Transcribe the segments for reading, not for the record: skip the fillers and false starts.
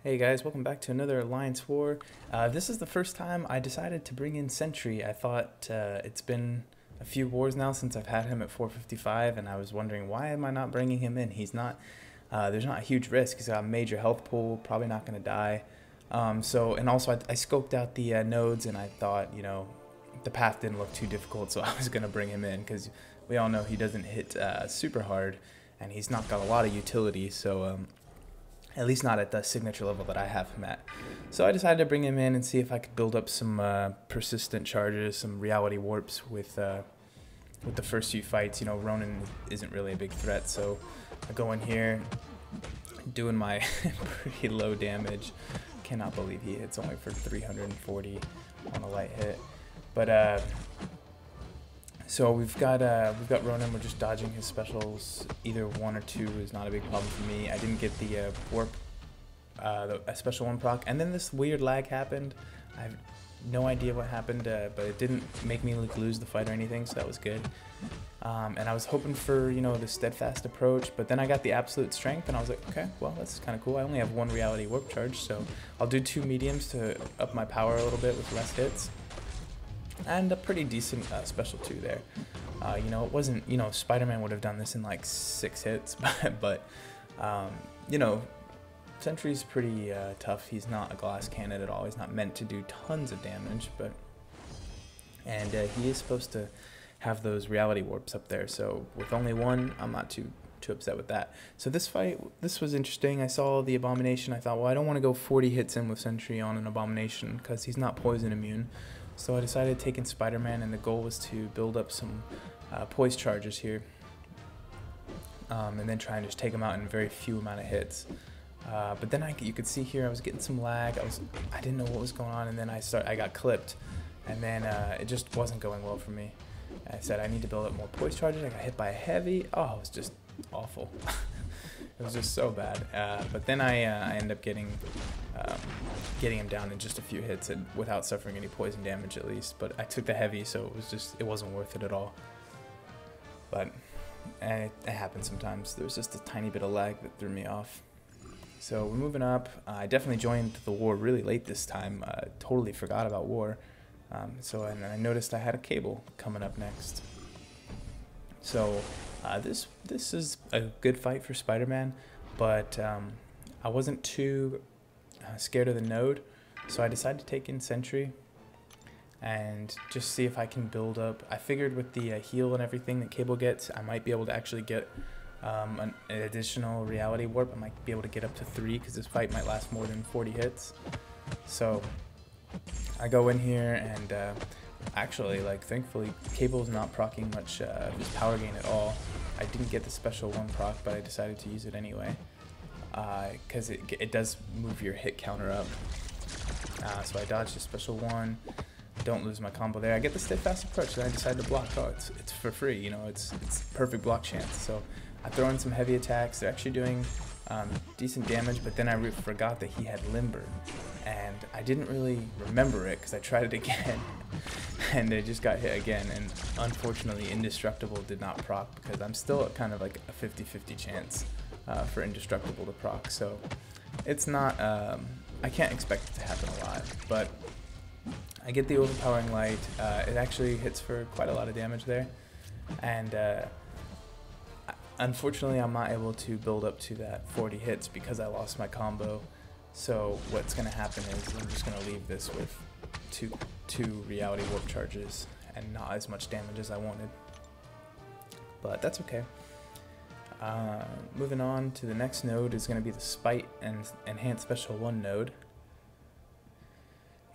Hey guys, welcome back to another Alliance War. This is the first time I decided to bring in Sentry. I thought it's been a few wars now since I've had him at 455, and I was wondering why am I not bringing him in? He's not, there's not a huge risk. He's got a major health pool, probably not going to die. And also I scoped out the nodes, and I thought, the path didn't look too difficult, so I was going to bring him in because we all know he doesn't hit super hard, and he's not got a lot of utility, so at least not at the signature level that I have him at. So I decided to bring him in and see if I could build up some persistent charges, some reality warps with the first few fights. Ronin isn't really a big threat, so I go in here doing my pretty low damage. Cannot believe he hits only for 340 on a light hit. But so we've got Ronin. We're just dodging his specials. Either one or two is not a big problem for me. I didn't get the warp, a special one proc, and then this weird lag happened. I have no idea what happened, but it didn't make me lose the fight or anything, so that was good. And I was hoping for the steadfast approach, but then I got the absolute strength, and I was like, okay, well that's kind of cool. I only have one reality warp charge, so I'll do 2 mediums to up my power a little bit with less hits. And a pretty decent special 2 there. It wasn't, Spider-Man would have done this in like 6 hits, but Sentry's pretty tough. He's not a glass cannon at all. He's not meant to do tons of damage, and he is supposed to have those reality warps up there. So with only one, I'm not too upset with that. So this fight, this was interesting. I saw the Abomination. I thought, well, I don't want to go 40 hits in with Sentry on an Abomination because he's not poison immune. So I decided to take in Spider-Man, and the goal was to build up some poise charges here, and then try and just take him out in a very few amount of hits. But then you could see here I was getting some lag. I didn't know what was going on, and then I got clipped, and then it just wasn't going well for me. I said I need to build up more poise charges. I got hit by a heavy. Oh, it was just awful. It was just so bad. But then I ended up getting him down in just a few hits and without suffering any poison damage at least. But I took the heavy, so it wasn't worth it at all. But it happens sometimes. There was just a tiny bit of lag that threw me off. So we're moving up. I definitely joined the war really late this time. Totally forgot about war. And I noticed I had a cable coming up next. So this is a good fight for Spider-Man, but I wasn't too scared of the node, so I decided to take in Sentry and just see if I can build up. I figured with the heal and everything that Cable gets, I might be able to actually get an additional reality warp. I might be able to get up to 3 because this fight might last more than 40 hits. So I go in here and actually, thankfully, Cable's not proccing much of his power gain at all. I didn't get the special 1 proc, but I decided to use it anyway because it does move your hit counter up. So I dodged the special 1. Don't lose my combo there. I get the steadfast approach, and I decided to block. Oh, it's for free. It's perfect block chance. So I throw in some heavy attacks. They're actually doing decent damage, but then I forgot that he had Limber, and I didn't really remember it because I tried it again, and it just got hit again. And unfortunately, Indestructible did not proc because I'm still at kind of like a 50-50 chance for Indestructible to proc. So it's not. I can't expect it to happen a lot, but I get the overpowering light. It actually hits for quite a lot of damage there, and unfortunately I'm not able to build up to that 40 hits because I lost my combo. So what's going to happen is I'm just going to leave this with two reality warp charges and not as much damage as I wanted, but that's okay. Moving on to the next node is going to be the Spite and Enhanced Special 1 node.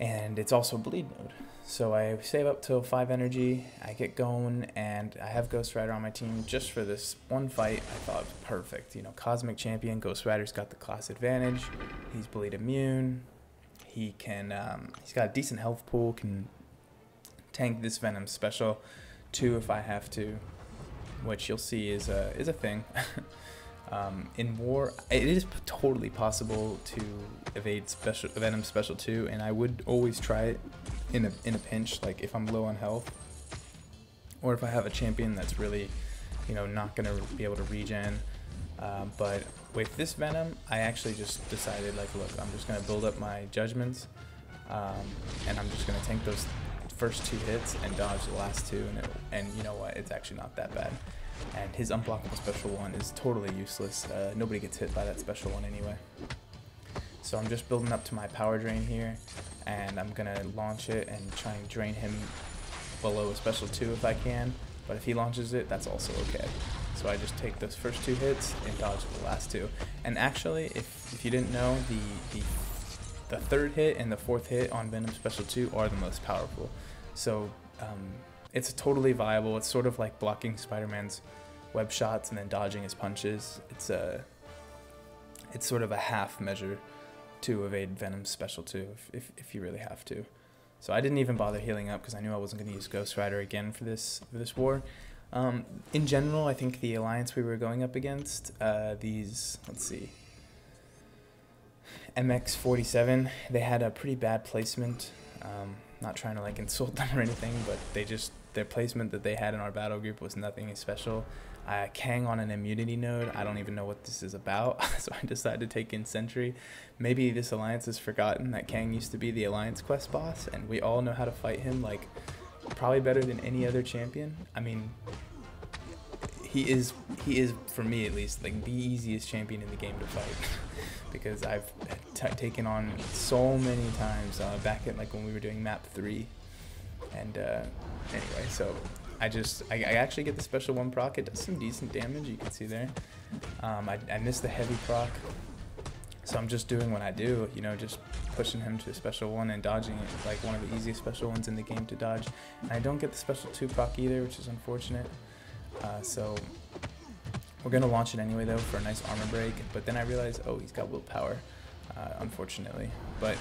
And it's also a bleed node. So I save up till 5 energy, I get going, and I have Ghost Rider on my team just for this one fight. I thought it was perfect. Cosmic Champion, Ghost Rider's got the class advantage. He's bleed immune. He can, he's got a decent health pool, can tank this Venom special 2 if I have to, which you'll see is a thing. In war, it is totally possible to evade Venom special 2, and I would always try it in a pinch, like if I'm low on health, or if I have a champion that's really, not gonna be able to regen. But with this Venom, I actually just decided, like, look, I'm just going to build up my judgments, and I'm just going to tank those first 2 hits and dodge the last 2, and you know what, it's actually not that bad. And his unblockable special 1 is totally useless. Nobody gets hit by that special 1 anyway. So I'm just building up to my power drain here, and I'm going to launch it and try and drain him below a special 2 if I can, but if he launches it, that's also okay. So I just take those first 2 hits and dodge the last 2. And actually, if you didn't know, the 3rd hit and the 4th hit on Venom Special 2 are the most powerful. So it's totally viable. It's sort of like blocking Spider-Man's web shots and then dodging his punches. It's sort of a half measure to evade Venom's Special 2 if you really have to. So I didn't even bother healing up because I knew I wasn't going to use Ghost Rider again for this war. In general, I think the alliance we were going up against, these, let's see, MX47, they had a pretty bad placement. Not trying to like insult them or anything, but their placement that they had in our battle group was nothing special. Kang on an immunity node, I don't even know what this is about, so I decided to take in Sentry. Maybe this alliance has forgotten that Kang used to be the alliance quest boss, and we all know how to fight him, like, probably better than any other champion. I mean, he is for me at least, like, the easiest champion in the game to fight. Because I've taken on so many times back at like when we were doing map 3, and anyway, so I actually get the special 1 proc. It does some decent damage, you can see there. I missed the heavy proc, so I'm just doing what I do, you know, just pushing him to a special 1 and dodging it, like one of the easiest special 1s in the game to dodge. And I don't get the special 2 proc either, which is unfortunate. So we're going to launch it anyway, though, for a nice armor break, but then I realized, oh, he's got willpower, unfortunately. But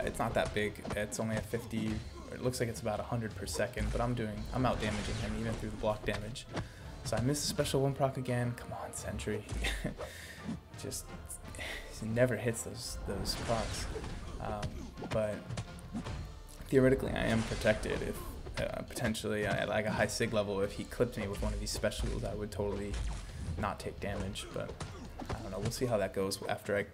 it's not that big. It's only a 50, or it looks like it's about 100 per second, but I'm out damaging him even through the block damage. So I missed the special 1 proc again. Come on, Sentry. Just, he never hits those procs. But theoretically, I am protected if potentially at like a high sig level. If he clipped me with one of these specials, I would totally not take damage, but I don't know, we'll see how that goes after I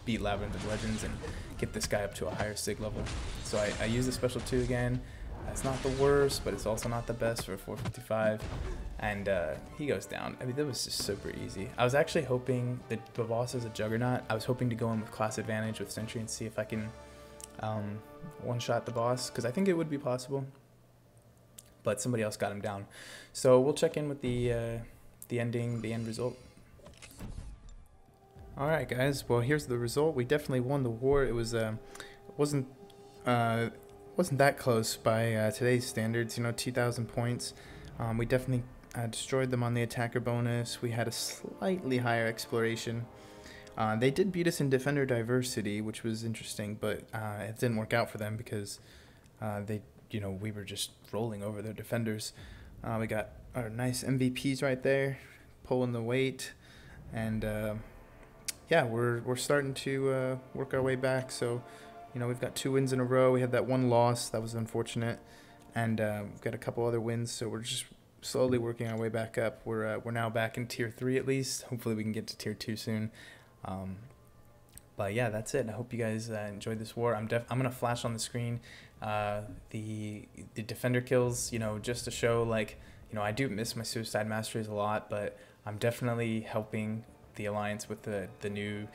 beat Labyrinth of Legends and get this guy up to a higher sig level. So I use the special 2 again. It's not the worst, but it's also not the best for 455, and he goes down. I mean, that was just super easy. I was actually hoping that the boss is a Juggernaut. I was hoping to go in with class advantage with Sentry and see if I can one-shot the boss, because I think it would be possible, but somebody else got him down. So we'll check in with the end result. Alright guys, well, here's the result. We definitely won the war. It was wasn't that close by today's standards, you know, 2,000 points. We definitely destroyed them on the attacker bonus. We had a slightly higher exploration. They did beat us in defender diversity, which was interesting, but it didn't work out for them because we were just rolling over their defenders. We got our nice MVPs right there, pulling the weight, and yeah, we're starting to work our way back. So, you know, we've got 2 wins in a row. We had that 1 loss that was unfortunate, and we've got a couple other wins. So we're just slowly working our way back up. We're now back in tier 3 at least. Hopefully we can get to tier 2 soon. But yeah, that's it. I hope you guys enjoyed this war. I'm gonna flash on the screen the defender kills, you know, just to show, like, you know, I do miss my suicide masteries a lot, but I'm definitely helping the alliance with the new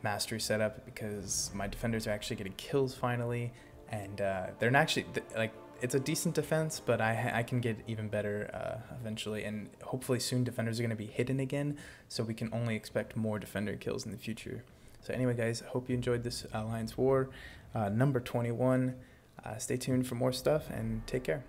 mastery setup, because my defenders are actually getting kills finally, and they're not actually like, it's a decent defense, but I can get even better eventually, and hopefully soon defenders are going to be hidden again, so we can only expect more defender kills in the future. So anyway guys, I hope you enjoyed this alliance war number 21. Stay tuned for more stuff, and take care.